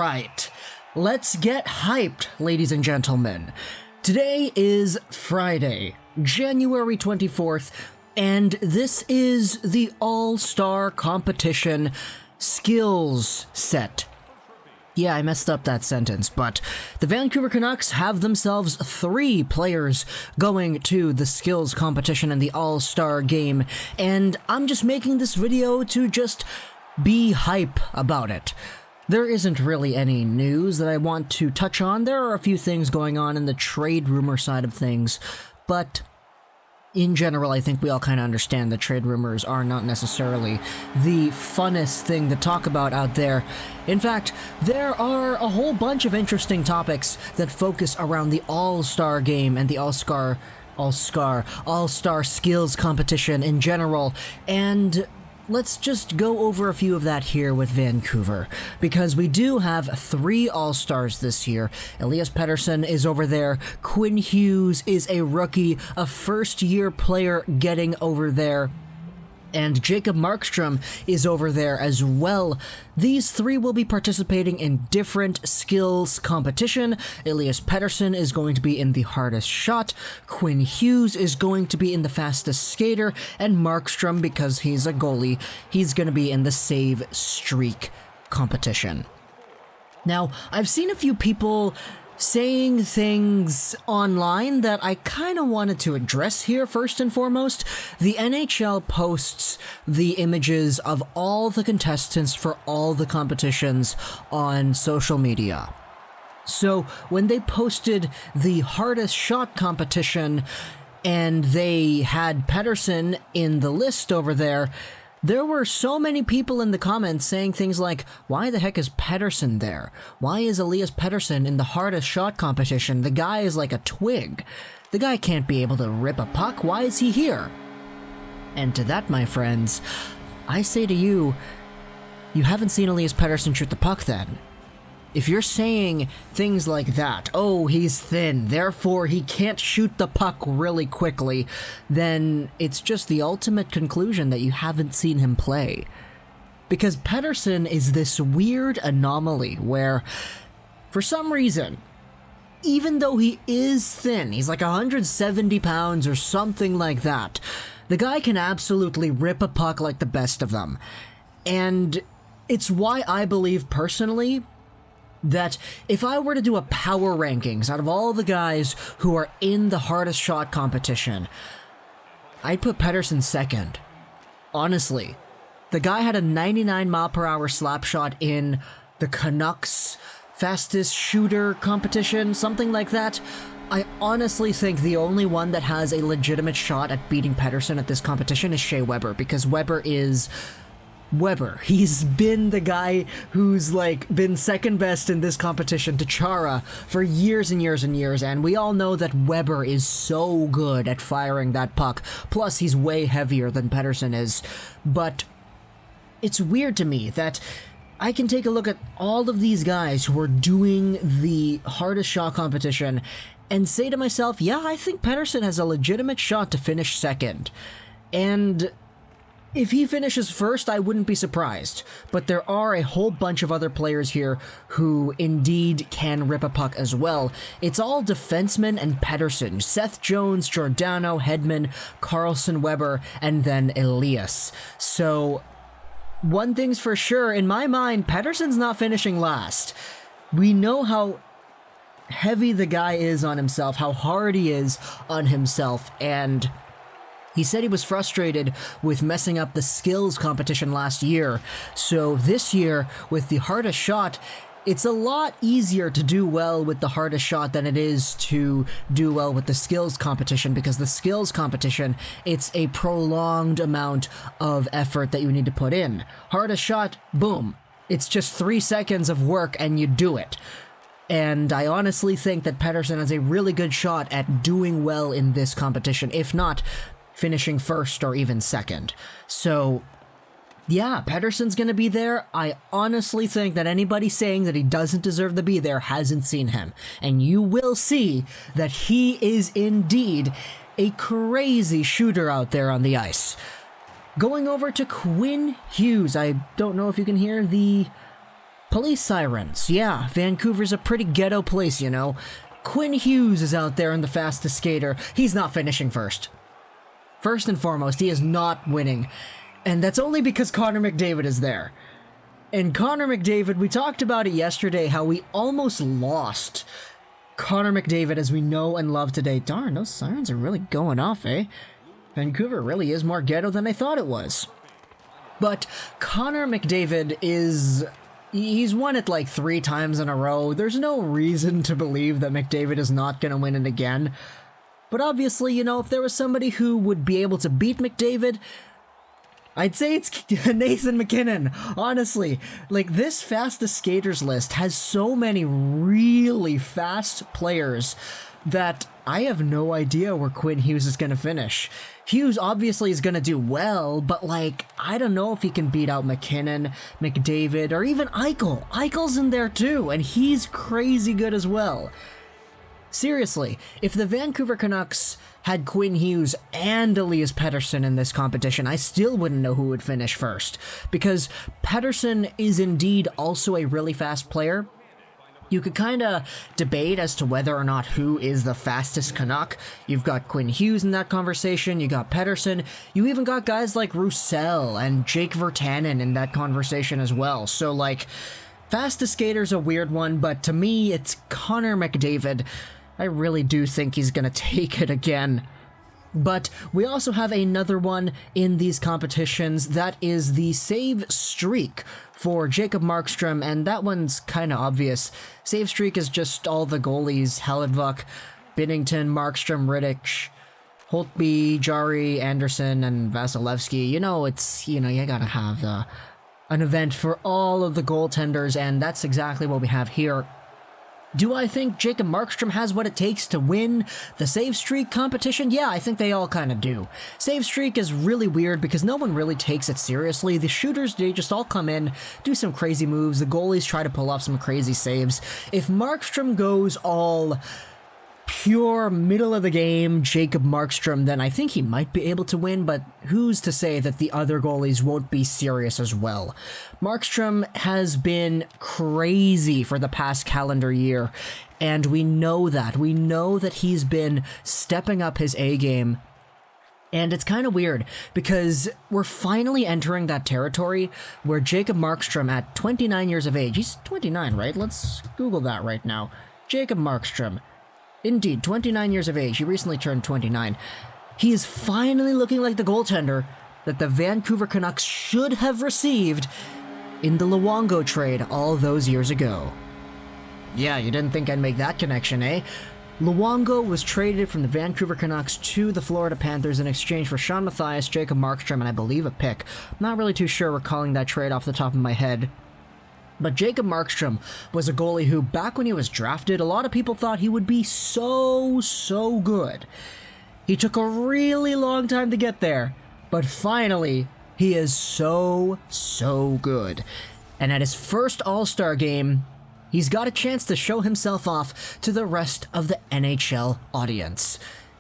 right, let's get hyped, ladies and gentlemen. Today is Friday, January 24th, and this is the All-Star Competition Skills Set. Yeah, I messed up that sentence, but the Vancouver Canucks have themselves 3 players going to the skills competition in the All-Star game, and I'm just making this video to just be hype about it. There isn't really any news that I want to touch on. There are a few things going on in the trade rumor side of things, but in general, I think we all kind of understand that trade rumors are not necessarily the funnest thing to talk about out there. In fact, there are a whole bunch of interesting topics that focus around the All-Star game and the All-Star skills competition in general, and let's just go over a few of that here with Vancouver, because we do have 3 All-Stars this year. Elias Pettersson is over there, Quinn Hughes is a rookie, a first-year player getting over there, and Jacob Markstrom is over there as well. These 3 will be participating in different skills competition. Elias Pettersson is going to be in the hardest shot, Quinn Hughes is going to be in the fastest skater, and Markstrom, because he's a goalie, he's going to be in the save streak competition. Now, I've seen a few people saying things online that I kind of wanted to address here first and foremost. The NHL posts the images of all the contestants for all the competitions on social media. So when they posted the hardest shot competition and they had Pettersson in the list over there were so many people in the comments saying things like, why the heck is Pettersson there? Why is Elias Pettersson in the hardest shot competition? The guy is like a twig. The guy can't be able to rip a puck. Why is he here? And to that, my friends, I say to you, you haven't seen Elias Pettersson shoot the puck then. If you're saying things like that, oh, he's thin, therefore he can't shoot the puck really quickly, then it's just the ultimate conclusion that you haven't seen him play. Because Pettersson is this weird anomaly where, for some reason, even though he is thin, he's like 170 pounds or something like that, the guy can absolutely rip a puck like the best of them. And it's why I believe personally that if I were to do a power rankings out of all the guys who are in the hardest shot competition, I'd put Pettersson second. Honestly, the guy had a 99-mile-per-hour slap shot in the Canucks fastest shooter competition, something like that. I honestly think the only one that has a legitimate shot at beating Pettersson at this competition is Shea Weber, because Weber is Weber. He's been the guy who's been second best in this competition to Chara for years and years and years, and we all know that Weber is so good at firing that puck. Plus, he's way heavier than Pettersson is. But it's weird to me that I can take a look at all of these guys who are doing the hardest shot competition and say to myself, yeah, I think Pettersson has a legitimate shot to finish second. And if he finishes first, I wouldn't be surprised, but there are a whole bunch of other players here who indeed can rip a puck as well. It's all defensemen and Pettersson, Seth Jones, Giordano, Hedman, Carlson, Weber, and then Elias. So, one thing's for sure, in my mind, Pettersson's not finishing last. We know how heavy the guy is on himself, how hard he is on himself, and he said he was frustrated with messing up the skills competition last year. So this year, with the hardest shot, it's a lot easier to do well with the hardest shot than it is to do well with the skills competition, because the skills competition, it's a prolonged amount of effort that you need to put in. Hardest shot, boom. It's just 3 seconds of work and you do it. And I honestly think that Pettersson has a really good shot at doing well in this competition, if not finishing first or even second. So, yeah, Pettersson's gonna be there. I honestly think that anybody saying that he doesn't deserve to be there hasn't seen him. And you will see that he is indeed a crazy shooter out there on the ice. Going over to Quinn Hughes. I don't know if you can hear the Police sirens. Yeah, Vancouver's a pretty ghetto place, you know. Quinn Hughes is out there in the fastest skater. He's not finishing first. First and foremost, he is not winning. And that's only because Connor McDavid is there. And Connor McDavid, we talked about it yesterday, how we almost lost Connor McDavid as we know and love today. Darn, those sirens are really going off, eh? Vancouver really is more ghetto than I thought it was. But Connor McDavid he's won it like 3 times in a row. There's no reason to believe that McDavid is not going to win it again. But obviously, you know, if there was somebody who would be able to beat McDavid, I'd say it's Nathan MacKinnon. Honestly, like, this fastest skaters list has so many really fast players that I have no idea where Quinn Hughes is going to finish. Hughes obviously is going to do well, but, like, I don't know if he can beat out McKinnon, McDavid, or even Eichel. Eichel's in there too, and he's crazy good as well. Seriously, if the Vancouver Canucks had Quinn Hughes and Elias Pettersson in this competition, I still wouldn't know who would finish first, because Pettersson is indeed also a really fast player. You could kind of debate as to whether or not who is the fastest Canuck. You've got Quinn Hughes in that conversation, you got Pettersson, you even got guys like Roussel and Jake Virtanen in that conversation as well. So, like, fastest skater's a weird one, but to me, it's Connor McDavid. I really do think he's going to take it again. But we also have another one in these competitions, that is the save streak for Jacob Markstrom, and that one's kind of obvious. Save streak is just all the goalies: Halledvuk, Binnington, Markstrom, Rittich, Holtby, Jari, Anderson, and Vasilevsky. You know, you gotta have an event for all of the goaltenders, and that's exactly what we have here. Do I think Jacob Markstrom has what it takes to win the save streak competition? Yeah, I think they all kind of do. Save streak is really weird because no one really takes it seriously. The shooters, they just all come in, do some crazy moves. The goalies try to pull off some crazy saves. If Markstrom goes all pure middle of the game Jacob Markstrom, then I think he might be able to win, but who's to say that the other goalies won't be serious as well? Markstrom has been crazy for the past calendar year, and we know that. We know that he's been stepping up his A game. And it's kind of weird because we're finally entering that territory where Jacob Markstrom at 29 years of age, he's 29, right? Let's Google that right now. Jacob Markstrom. Indeed, 29 years of age. He recently turned 29. He is finally looking like the goaltender that the Vancouver Canucks should have received in the Luongo trade all those years ago. Yeah, you didn't think I'd make that connection, eh? Luongo was traded from the Vancouver Canucks to the Florida Panthers in exchange for Sean Mathias, Jacob Markstrom, and I believe a pick. I'm not really too sure recalling that trade off the top of my head. But Jacob Markstrom was a goalie who, back when he was drafted, a lot of people thought he would be so good. He took a really long time to get there, but finally, he is so good. And at his first All-Star game, he's got a chance to show himself off to the rest of the NHL audience.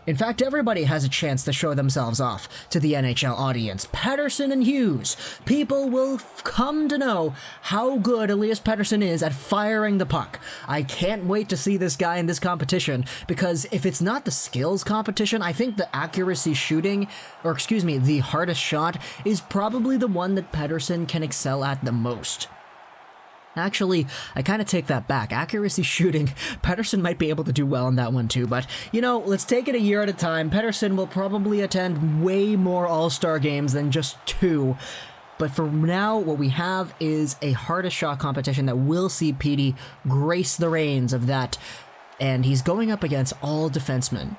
In fact, everybody has a chance to show themselves off to the NHL audience. Pettersson and Hughes. People will come to know how good Elias Pettersson is at firing the puck. I can't wait to see this guy in this competition, because if it's not the skills competition, I think the accuracy shooting, the hardest shot, is probably the one that Pettersson can excel at the most. Actually, I kind of take that back. Accuracy shooting, Pettersson might be able to do well in that one too, but, you know, let's take it a year at a time. Pettersson will probably attend way more All-Star games than just 2, but for now, what we have is a hardest shot competition that will see Petey grace the reins of that, and he's going up against all defensemen.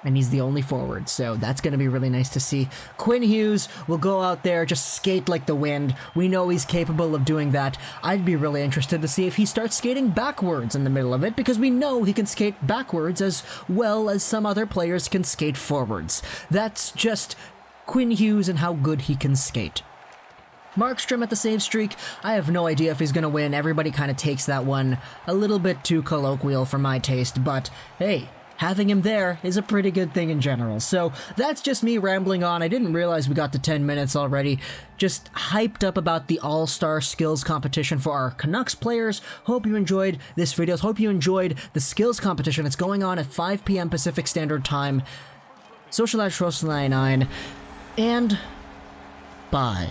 And he's the only forward, so that's going to be really nice to see. Quinn Hughes will go out there, just skate like the wind. We know he's capable of doing that. I'd be really interested to see if he starts skating backwards in the middle of it, because we know he can skate backwards as well as some other players can skate forwards. That's just Quinn Hughes and how good he can skate. Markstrom at the save streak, I have no idea if he's going to win. Everybody kind of takes that one a little bit too colloquial for my taste, but hey, having him there is a pretty good thing in general. So that's just me rambling on. I didn't realize we got to 10 minutes already. Just hyped up about the All-Star Skills Competition for our Canucks players. Hope you enjoyed this video. Hope you enjoyed the Skills Competition. It's going on at 5 p.m. Pacific Standard Time. Social@Trost99, and bye.